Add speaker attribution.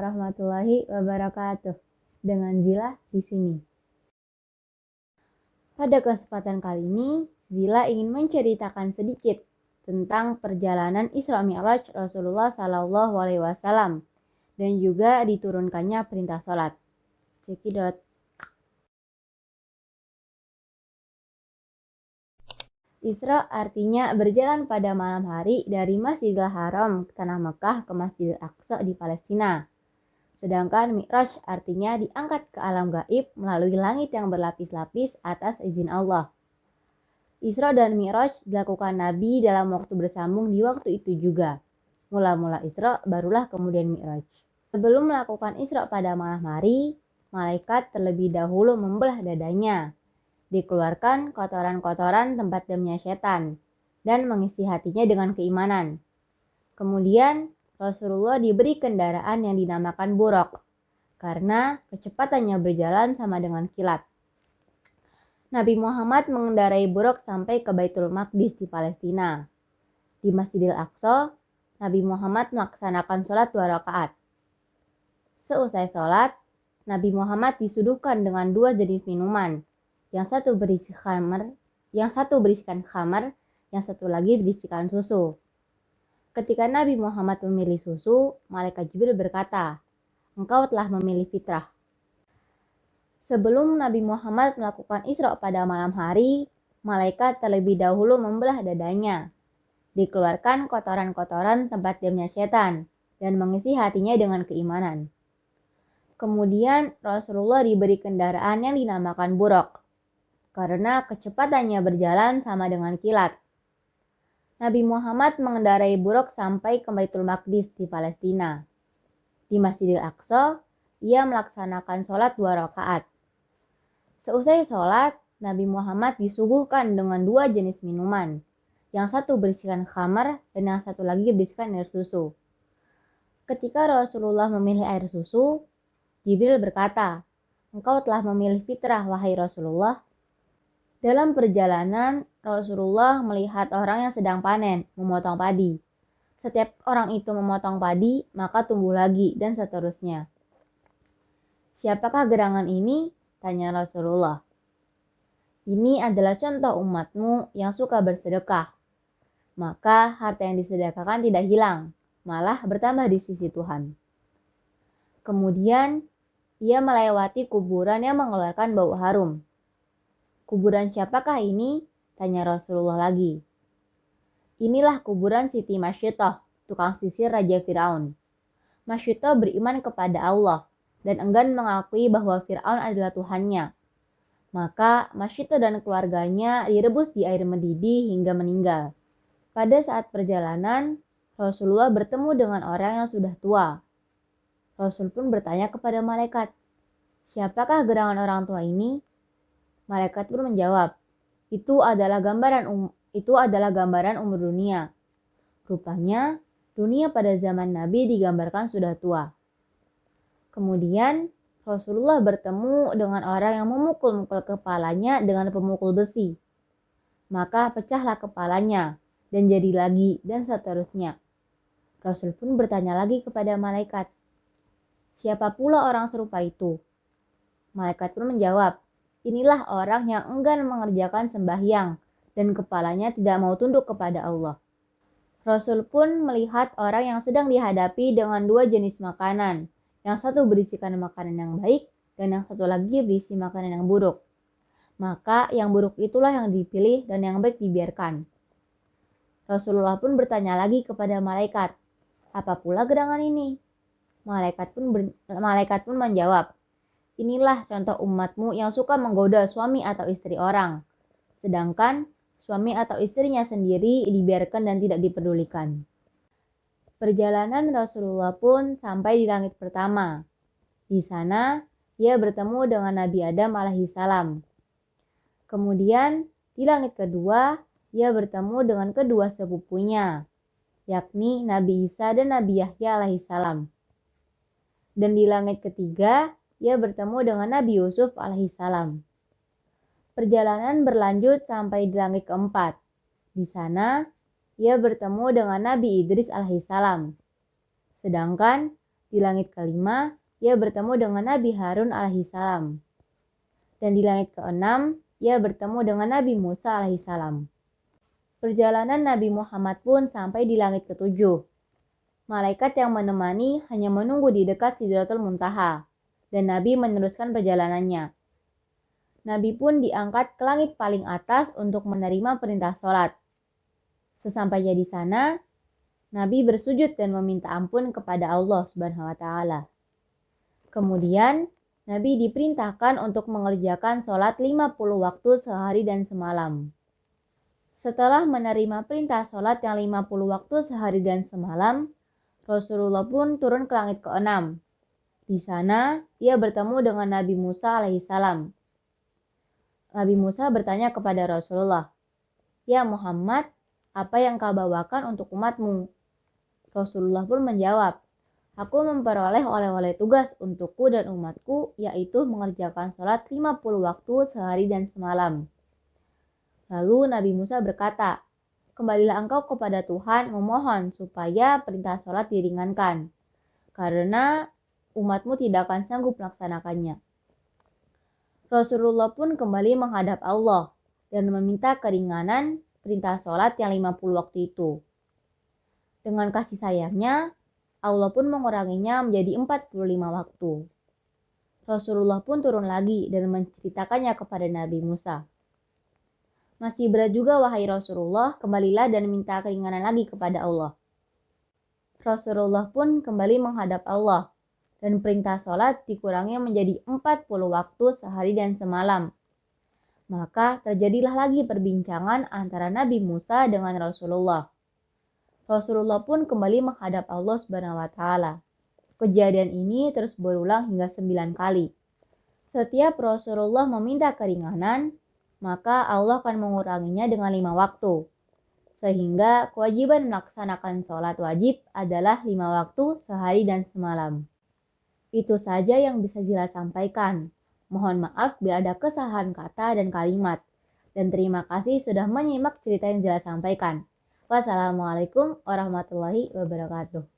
Speaker 1: warahmatullahi wabarakatuh. Dengan Zila di sini. Pada kesempatan kali ini, Zila ingin menceritakan sedikit tentang perjalanan Isra Mi'raj Rasulullah SAW dan juga diturunkannya perintah sholat. Cekidot. Isra artinya berjalan pada malam hari dari Masjidil Haram Tanah Mekah ke Masjidil Aqsa di Palestina. Sedangkan Mi'raj artinya diangkat ke alam gaib melalui langit yang berlapis-lapis atas izin Allah. Isra dan Mi'raj dilakukan Nabi dalam waktu bersambung di waktu itu juga. Mula-mula Isra barulah kemudian Mi'raj. Sebelum melakukan Isra pada malam hari, malaikat terlebih dahulu membelah dadanya. Dikeluarkan kotoran-kotoran tempat diamnya setan dan mengisi hatinya dengan keimanan. Kemudian Rasulullah diberi kendaraan yang dinamakan buraq karena kecepatannya berjalan sama dengan kilat. Nabi Muhammad mengendarai buraq sampai ke Baitul Maqdis di Palestina. Di Masjidil Aqsa, Nabi Muhammad melaksanakan sholat 2 rakaat. Seusai sholat, Nabi Muhammad disuguhkan dengan 2 jenis minuman. Yang satu berisikan khamar, yang satu lagi berisikan susu. Ketika Nabi Muhammad memilih susu, malaikat Jibril berkata, "Engkau telah memilih fitrah." Sebelum Nabi Muhammad melakukan Isra pada malam hari, malaikat terlebih dahulu membelah dadanya. Dikeluarkan kotoran-kotoran tempat diamnya setan dan mengisi hatinya dengan keimanan. Kemudian Rasulullah diberi kendaraan yang dinamakan buraq karena kecepatannya berjalan sama dengan kilat. Nabi Muhammad mengendarai buraq sampai ke Baitul Maqdis di Palestina. Di Masjidil Aqsa, ia melaksanakan sholat 2 rakaat. Seusai sholat, Nabi Muhammad disuguhkan dengan 2 jenis minuman. Yang satu berisikan khamar dan yang satu lagi berisikan air susu. Ketika Rasulullah memilih air susu, Jibril berkata, "Engkau telah memilih fitrah, wahai Rasulullah." Dalam perjalanan, Rasulullah melihat orang yang sedang panen, memotong padi. Setiap orang itu memotong padi, maka tumbuh lagi, dan seterusnya. "Siapakah gerangan ini?" tanya Rasulullah. "Ini adalah contoh umatmu yang suka bersedekah. Maka harta yang disedekahkan tidak hilang, malah bertambah di sisi Tuhan." Kemudian, ia melewati kuburan yang mengeluarkan bau harum. "Kuburan siapakah ini?" tanya Rasulullah lagi. "Inilah kuburan Siti Masyittah, tukang sisir Raja Fir'aun." Masyittah beriman kepada Allah dan enggan mengakui bahwa Fir'aun adalah Tuhannya. Maka Masyittah dan keluarganya direbus di air mendidih hingga meninggal. Pada saat perjalanan, Rasulullah bertemu dengan orang yang sudah tua. Rasul pun bertanya kepada malaikat, "Siapakah gerangan orang tua ini?" Malaikat pun menjawab, itu adalah gambaran umur dunia. Rupanya, dunia pada zaman Nabi digambarkan sudah tua. Kemudian, Rasulullah bertemu dengan orang yang memukul-mukul kepalanya dengan pemukul besi. Maka pecahlah kepalanya, dan jadi lagi, dan seterusnya. Rasul pun bertanya lagi kepada malaikat, "Siapa pula orang serupa itu?" Malaikat pun menjawab, "Inilah orang yang enggan mengerjakan sembahyang dan kepalanya tidak mau tunduk kepada Allah." Rasul pun melihat orang yang sedang dihadapi dengan 2 jenis makanan. Yang satu berisikan makanan yang baik dan yang satu lagi berisi makanan yang buruk. Maka yang buruk itulah yang dipilih dan yang baik dibiarkan. Rasulullah pun bertanya lagi kepada malaikat, "Apa pula gerangan ini?" Malaikat pun menjawab, "Inilah contoh umatmu yang suka menggoda suami atau istri orang, sedangkan suami atau istrinya sendiri dibiarkan dan tidak dipedulikan." Perjalanan Rasulullah pun sampai di langit pertama. Di sana, ia bertemu dengan Nabi Adam alaihissalam. Kemudian, di langit kedua, ia bertemu dengan kedua sepupunya, yakni Nabi Isa dan Nabi Yahya alaihissalam. Dan di langit ketiga, ia bertemu dengan Nabi Yusuf alaihissalam. Perjalanan berlanjut sampai di langit keempat. Di sana, ia bertemu dengan Nabi Idris alaihissalam. Sedangkan di Di langit kelima, ia bertemu dengan Nabi Harun alaihissalam. Dan di langit keenam, ia bertemu dengan Nabi Musa alaihissalam. Perjalanan Nabi Muhammad pun sampai di langit ketujuh. Malaikat yang menemani hanya menunggu di dekat Sidratul Muntaha, dan Nabi meneruskan perjalanannya. Nabi pun diangkat ke langit paling atas untuk menerima perintah sholat. Sesampainya di sana, Nabi bersujud dan meminta ampun kepada Allah Subhanahu wa Ta'ala. Kemudian, Nabi diperintahkan untuk mengerjakan sholat 50 waktu sehari dan semalam. Setelah menerima perintah sholat yang 50 waktu sehari dan semalam, Rasulullah pun turun ke langit keenam. Di sana, ia bertemu dengan Nabi Musa alaihissalam. Nabi Musa bertanya kepada Rasulullah, "Ya Muhammad, apa yang kau bawakan untuk umatmu?" Rasulullah pun menjawab, "Aku memperoleh oleh-oleh tugas untukku dan umatku, yaitu mengerjakan sholat 50 waktu sehari dan semalam." Lalu Nabi Musa berkata, "Kembalilah engkau kepada Tuhan memohon supaya perintah sholat diringankan, karena umatmu tidak akan sanggup melaksanakannya." Rasulullah pun kembali menghadap Allah dan meminta keringanan perintah sholat yang 50 waktu itu. Dengan kasih sayangnya, Allah pun menguranginya menjadi 45 waktu. Rasulullah pun turun lagi dan menceritakannya kepada Nabi Musa. "Masih berat juga wahai Rasulullah, kembalilah dan minta keringanan lagi kepada Allah." Rasulullah pun kembali menghadap Allah dan perintah sholat dikurangi menjadi 40 waktu sehari dan semalam. Maka terjadilah lagi perbincangan antara Nabi Musa dengan Rasulullah. Rasulullah pun kembali menghadap Allah Subhanahu wa Ta'ala. Kejadian ini terus berulang hingga 9 kali. Setiap Rasulullah meminta keringanan, maka Allah akan menguranginya dengan 5 waktu. Sehingga kewajiban melaksanakan sholat wajib adalah 5 waktu sehari dan semalam. Itu saja yang bisa Zila sampaikan. Mohon maaf bila ada kesalahan kata dan kalimat. Dan terima kasih sudah menyimak cerita yang Zila sampaikan. Wassalamualaikum warahmatullahi wabarakatuh.